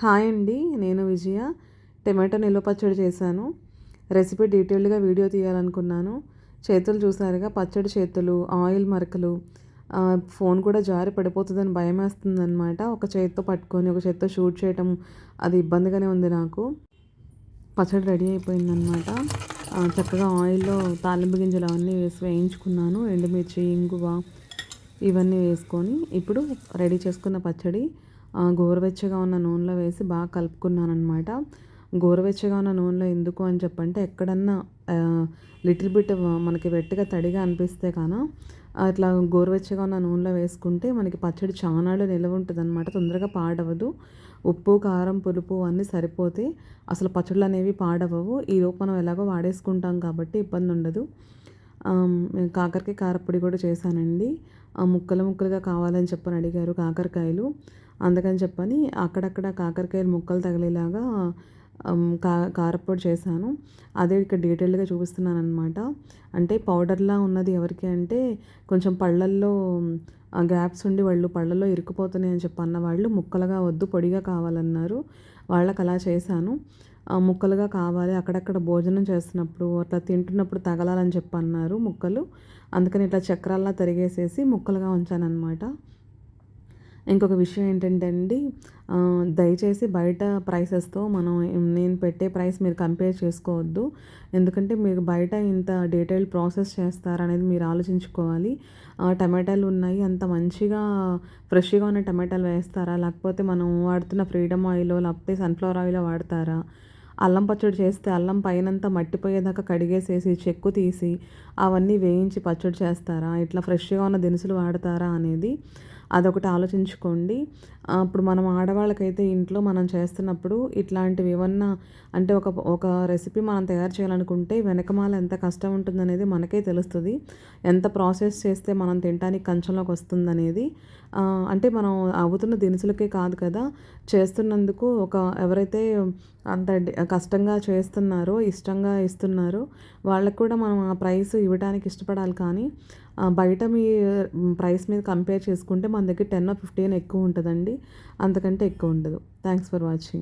Hi అండి, నేను విజయ. Tomato నిల్వ పచ్చడి చేశాను. రెసిపీ డీటెయిల్డ్గా వీడియో తీయాలనుకున్నాను. చేతులు చూసారుగా, పచ్చడి చేతులు, ఆయిల్ మరకలు, ఫోన్ కూడా జారి పడిపోతుందని భయమేస్తుందనమాట. ఒక చేత్తో పట్టుకొని ఒక చేత్తో షూట్ చేయటం అది ఇబ్బందిగానే ఉంది నాకు. పచ్చడి రెడీ అయిపోయిందనమాట. చక్కగా ఆయిల్లో తాలింపు గింజలు అవన్నీ వేసి వేయించుకున్నాను. ఎండుమిర్చి, ఇంగువ ఇవన్నీ వేసుకొని ఇప్పుడు రెడీ చేసుకున్న పచ్చడి గోరువెచ్చగా ఉన్న నూనెలో వేసి బాగా కలుపుకున్నానమాట. గోరువెచ్చగా ఉన్న నూనెలో ఎందుకు అని చెప్పంటే, ఎక్కడన్నా లిటిల్ బిట్ మనకి వెట్టుగా తడిగా అనిపిస్తే అట్లా గోరువెచ్చగా ఉన్న నూనెలో వేసుకుంటే మనకి పచ్చడి చానాళ్ళు నిల్వ ఉంటుందన్నమాట. తొందరగా పాడవదు. ఉప్పు, కారం, పులుపు అన్నీ సరిపోతే అసలు పచ్చళ్ళు అనేవి పాడవవు. ఈలోపు మనం ఎలాగో వాడేసుకుంటాం కాబట్టి ఇబ్బంది ఉండదు. కాకరకాయ కారప్పొడి కూడా చేశానండి. ముక్కలు ముక్కలుగా కావాలని చెప్పని అడిగారు కాకరకాయలు. అందుకని చెప్పని అక్కడక్కడ కాకరకాయలు ముక్కలు తగిలేలాగా కారప్పొడి చేశాను. అదే ఇక్కడ డీటెయిల్డ్గా చూపిస్తున్నానమాట. అంటే పౌడర్లా ఉన్నది ఎవరికి అంటే, కొంచెం పళ్ళల్లో గ్యాప్స్ ఉండి వాళ్ళు పళ్ళల్లో ఇరుక్కుపోతున్నాయి అని చెప్పి అన్నవాళ్ళు ముక్కలుగా వద్దు పొడిగా కావాలన్నారు. వాళ్ళకి అలా చేశాను. ముక్కలుగా కావాలి, అక్కడక్కడ భోజనం చేస్తున్నప్పుడు అట్లా తింటున్నప్పుడు తగలాలని చెప్పి అన్నారు ముక్కలు. అందుకని ఇట్లా చక్రాల్లా తరిగేసేసి ముక్కలుగా ఉంచానన్నమాట. ఇంకొక విషయం ఏంటంటే అండి, దయచేసి బయట ప్రైసెస్తో నేను పెట్టే ప్రైస్ మీరు కంపేర్ చేసుకోవద్దు. ఎందుకంటే మీరు బయట ఇంత డీటెయిల్ ప్రాసెస్ చేస్తారనేది మీరు ఆలోచించుకోవాలి. టమాటాలు ఉన్నాయి, అంత మంచిగా ఫ్రెష్గా ఉన్న టమాటాలు వేస్తారా, లేకపోతే మనం వాడుతున్న ఫ్రీడమ్ ఆయిల్ లేకపోతే సన్ఫ్లవర్ ఆయిల్ వాడతారా? అల్లం పచ్చడి చేస్తే అల్లం పైనంతా మట్టిపోయేదాకా కడిగేసేసి చెక్కు తీసి అవన్నీ వేయించి పచ్చడి చేస్తారా? ఇట్లా ఫ్రెష్గా ఉన్న దినుసులు వాడతారా అనేది అదొకటి ఆలోచించుకోండి. ఇప్పుడు మనం ఆడవాళ్ళకైతే ఇంట్లో మనం చేస్తున్నప్పుడు ఇట్లాంటివి ఏమన్నా అంటే ఒక రెసిపీ మనం తయారు చేయాలనుకుంటే వెనకమాల ఎంత కష్టం ఉంటుందనేది మనకే తెలుస్తుంది. ఎంత ప్రాసెస్ చేస్తే మనం తినడానికి కంచంలోకి వస్తుందనేది. అంటే మనం అవుతున్న దినుసులకే కాదు కదా, చేస్తున్నందుకు ఎవరైతే అంత కష్టంగా చేస్తున్నారో, ఇష్టంగా ఇస్తున్నారో వాళ్ళకు కూడా మనం ఆ ప్రైస్ ఇవ్వడానికి ఇష్టపడాలి. కానీ బయట ప్రైస్ మీద కంపేర్ చేసుకుంటే మన దగ్గర 10 or 15 ఎక్కువ ఉంటుందండి. అంతకంటే ఎక్కువ ఉండదు. Thanks for watching.